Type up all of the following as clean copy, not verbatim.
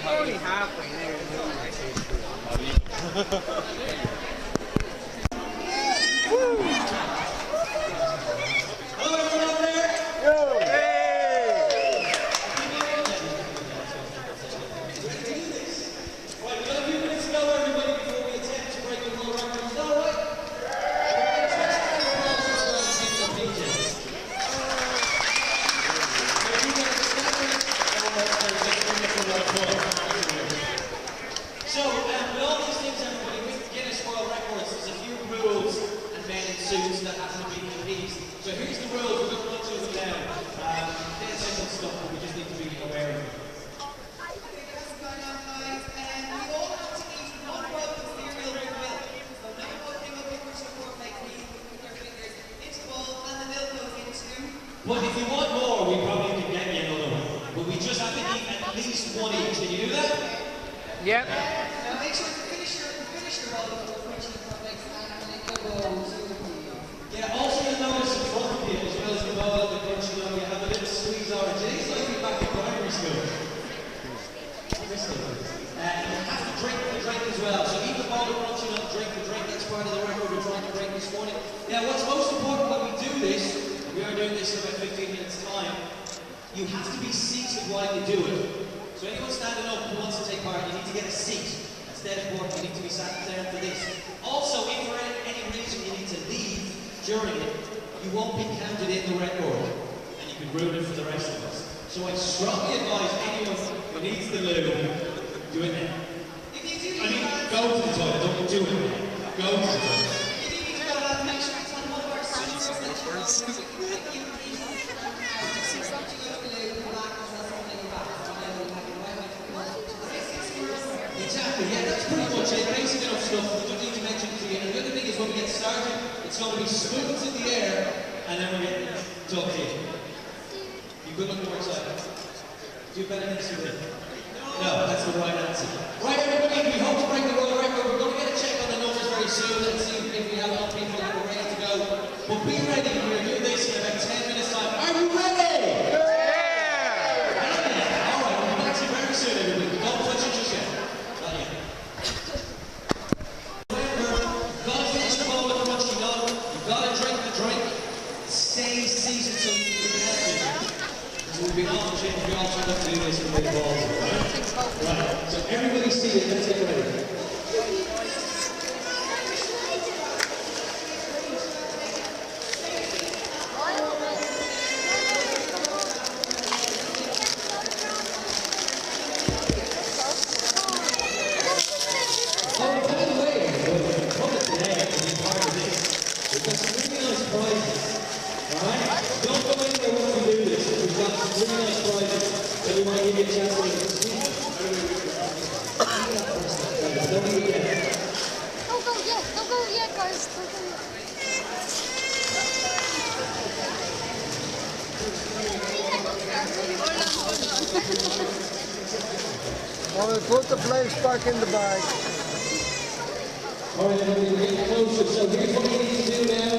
Only halfway there. Hello everyone over there! Yo! Right, we've got a few minutes to go everybody before we attempt to break the world record. Is that alright? So, with all these things, everybody, with Guinness World Records, there's a few rules and men in suits that have to be appeased. So here's the rules, we're going to run through them now. There's some stuff that we just need to be aware of. But if you want more, we probably can get you another one. But we just have to eat at least one each. Can you do that? Yep. Now make sure to finish your bowl before finishing the next time and then go Yeah, also you'll notice in front of you, as well as the bowl and the crunch, you know, you have a little squeeze orange. It is like you're back in primary school. You have to drink the drink as well. So eat the bowl of crunch, you know, drink the drink. That's part of the record we're trying to break this morning. Now, what's most important when we do this, we are doing this in about 15 minutes time, you have to be seated while you do it. So anyone standing up who wants to take part, you need to get a seat. That's dead important, you need to be sat there for this. Also, if for any reason you need to leave during it, you won't be counted in the record. And you can ruin it for the rest of us. So I strongly advise anyone who needs the loo, do it now. If you do, I mean, go to the toilet, don't do it now. Go to the toilet. if you need to go out, make sure it's on one of our signs that you go to the Exactly, yeah, that's pretty much it. Basic enough stuff. We don't need to mention it again. And the other thing is when we get started, it's going to be spoons in the air, and then we're getting ducked in. You good looking more excited? Do you better than Stephen? No, that's the right answer. Right, everybody, we hope to break the world record. We're going to get a check on the numbers very soon and see if we have enough people that are ready to go. But be ready, we're going to do this in about 10 minutes time. Are you ready? Yeah! Alright, we'll be back to you very soon, everybody. Don't touch it just yet. Not yet. Remember, you've got to finish the bowl of crunch, you know. You've got to drink the drink. Stay seasoned so you can get it. So we've been on the gym, we all trying to do this with the balls. Right, so everybody seated, let's get ready. Well, put the plates back in the bag. Alright, everybody, we're getting closer. So here's what we need to do now.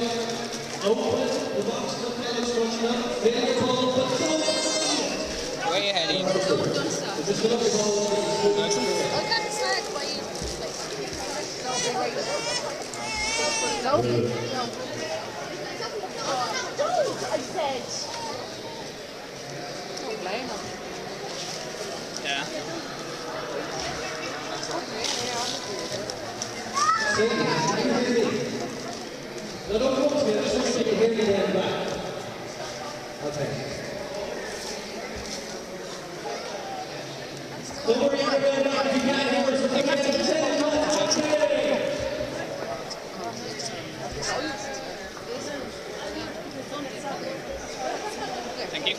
Open the box of colours, crunching up, fill your bowl, but don't eat it. Where are you heading? Just fill up your bowl with the spoon. I said. Don't blame them. Yeah. No, don't come to me. I just want to take your hair down back. Okay. Don't worry, everybody. If you can't hear us, we're taking it to 10 minutes. Thank you.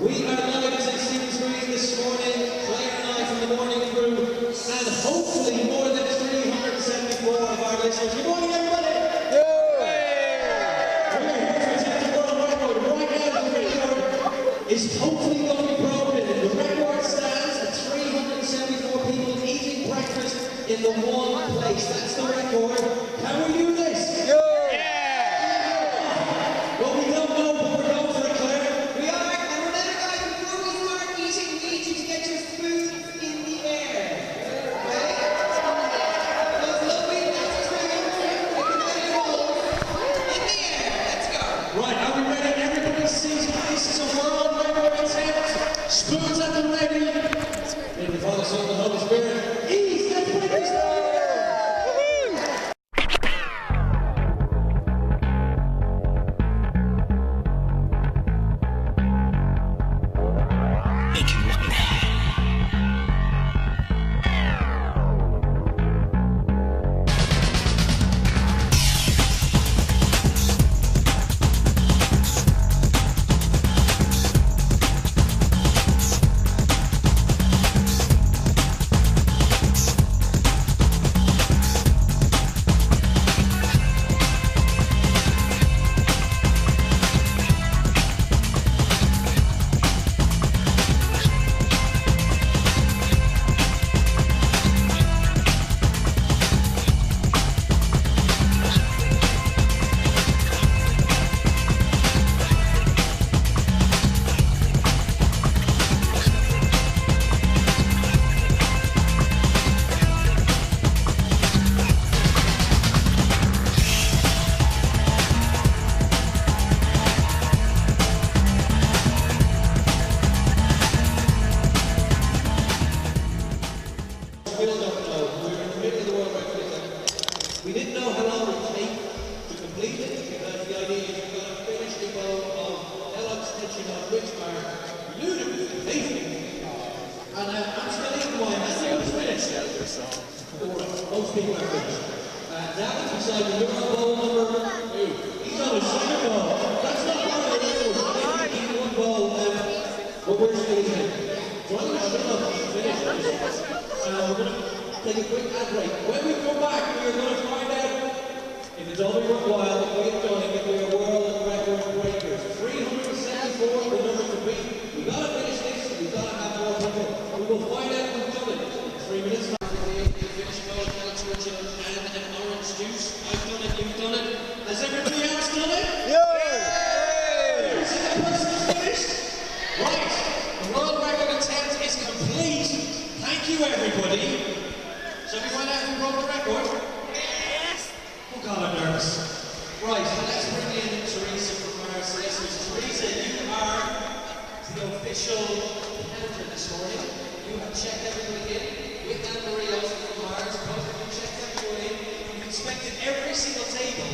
We are live at St. Stephen's this morning, Claire and I from the morning crew, and hopefully more than 374 of our listeners. Good morning, everybody! We're here to attempt the world record right now. is hopefully going to be broken. The record stands at 374 people eating breakfast in the one place. That's the record. Can we do this? Yeah. Well, we don't know, but we're going for it, Claire. We are, and remember guys, before we start eating, we need you to get your food in the air. Okay? Those lovely plastic spoons, we can put it all in the air. Let's go. Right, are we ready? Everybody sees this is a world record attempt. Spoons at the ready. In the Father, Son, and the Holy Spirit. Ease, let's break this down. We didn't know how long it would take to complete it because the idea is you're going to finish the bow of Elliot's stitching on which are ludicrously tasty. And I'm still eating mine. That's the only finish. Most people are finished. Now it's decided you're on bowl number 2. He's on a second bowl. That's not part of the record. They can eat one bowl, but we're still eating. So I'm going to shut up and finish this. We're going to take a quick ad break. When we come back, we are going to find out if it's all been worthwhile, if we've done it, if we are world record breakers. 374 the number to beat. We've got to finish this, we've got to have more people. We will find out if we've done it in 3 minutes. Finish both and an orange juice. I've done it, you've done it. Has everybody else done it? Yeah. Is that person finished? Right. The world record attempt is complete. Thank you, everybody. Shall we find out who broke the record? Yes! Oh God, I'm nervous. Right, so let's bring in Teresa from our solicitors. Teresa, you are the official counter this morning. You have checked everybody in with Anne-Marie also from ours. Both of you checked everyone in. You've inspected every single table.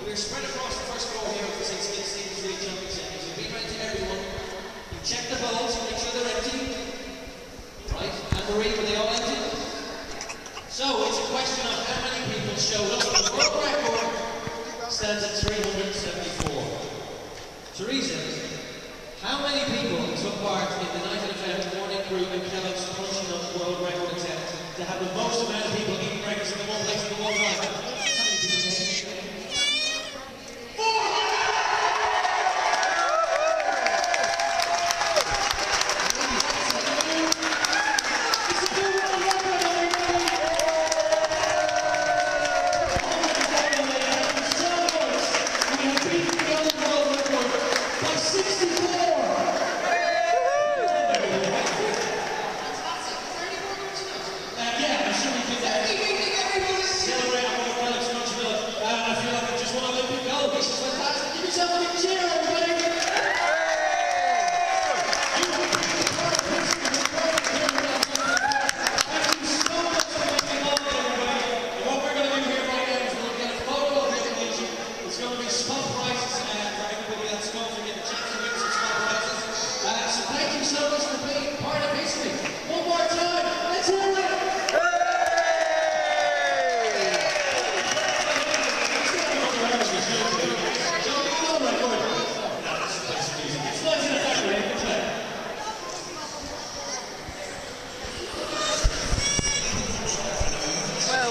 We're spread across the first row here of the St.Stephen Street Jumping Centre. You've been around to everyone. You checked the bowls to make sure they're empty. Right, Anne-Marie, were they all empty? So it's a question of how many people showed up. The world record stands at 374. Teresa, how many people took part in the Night FM morning crew and Kellogg's Punching Up world record attempt to have the most amount of people eating breakfast in the one place in the world right? How many people came? 400!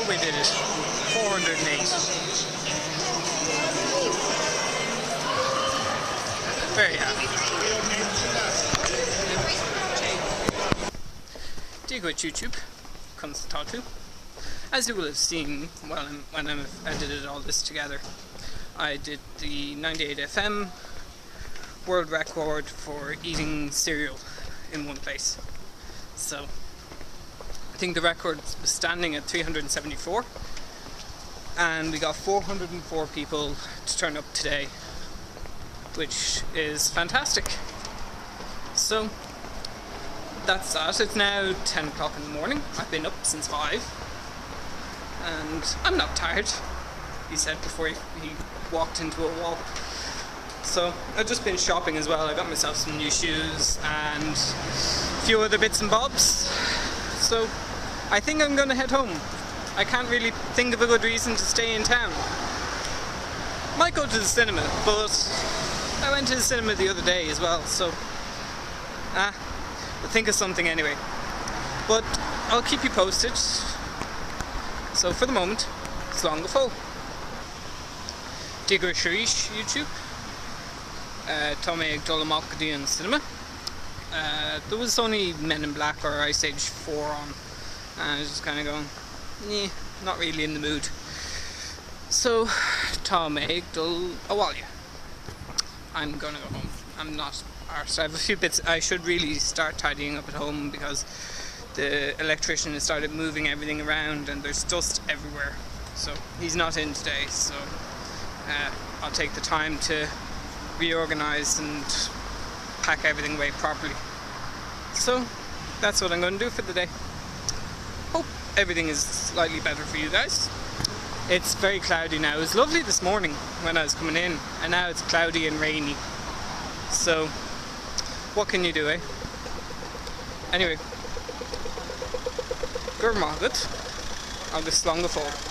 We did it. 408. Very happy. Digo YouTube, Conas to. As you will have seen when I've edited all this together, I did the 98 FM world record for eating cereal in one place. So I think the record was standing at 374, and we got 404 people to turn up today, which is fantastic. So that's that. It's now 10 o'clock in the morning. I've been up since 5 and I'm not tired, he said before he walked into a wall. So I've just been shopping as well. I got myself some new shoes and a few other bits and bobs. So I think I'm going to head home. I can't really think of a good reason to stay in town. Might go to the cinema, but I went to the cinema the other day as well, so I'll think of something anyway. But I'll keep you posted. So for the moment, Slán go fóill. Digo YouTube. Tá mé ag dul amach go dtí an cinema. There was only Men in Black or Ice Age 4 on, and I was just kind of going, nah, not really in the mood. So tá mé ag dul abhaile. I'm gonna go home. I'm not arsed. I have a few bits. I should really start tidying up at home because the electrician has started moving everything around and there's dust everywhere. So he's not in today, so I'll take the time to reorganize and pack everything away properly. So that's what I'm going to do for the day. Hope everything is slightly better for you guys. It's very cloudy now. It was lovely this morning when I was coming in, and now it's cloudy and rainy. So what can you do, eh? Anyway, gur magat agus Slán go fóill.